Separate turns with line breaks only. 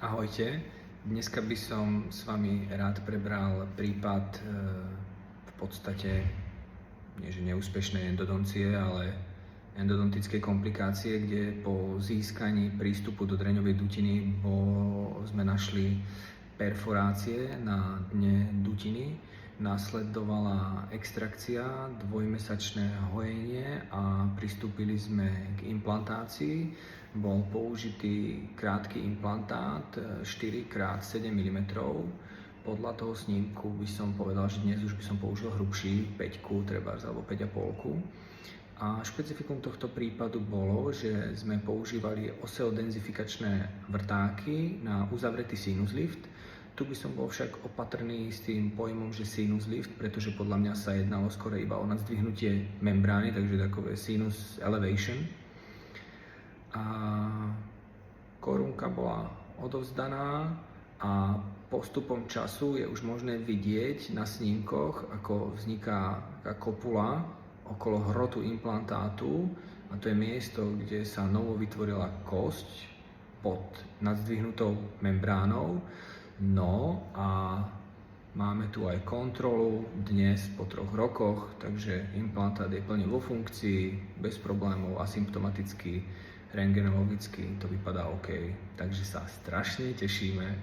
Ahojte, dneska by som s vami rád prebral prípad v podstate nie že neúspešnej endodoncie, ale endodontickej komplikácie, kde po získaní prístupu do dreňovej dutiny sme našli perforácie na dne dutiny. Následovala extrakcia, dvojmesačné hojenie a pristúpili sme k implantácii. Bol použitý krátky implantát 4x7 mm. Podľa toho snímku by som povedal, že dnes už by som použil hrubší, 5 trebárs alebo 5,5. A špecifikum tohto prípadu bolo, že sme používali oseodenzifikačné vrtáky na uzavretý sinus lift. Tu by som bol však opatrný s tým pojmom, že sinus lift, pretože podľa mňa sa jednalo skôr iba o nadzdvihnutie membrány, takže takové sinus elevation. A korunka bola odovzdaná a postupom času je už možné vidieť na snímkoch, ako vzniká kopula okolo hrotu implantátu, a to je miesto, kde sa novo vytvorila kosť pod nadzdvihnutou membránou. No a máme tu aj kontrolu dnes po 3 rokoch, takže implantát je plne vo funkcii, bez problémov, asymptomaticky, rentgenologicky to vypadá OK. Takže sa strašne tešíme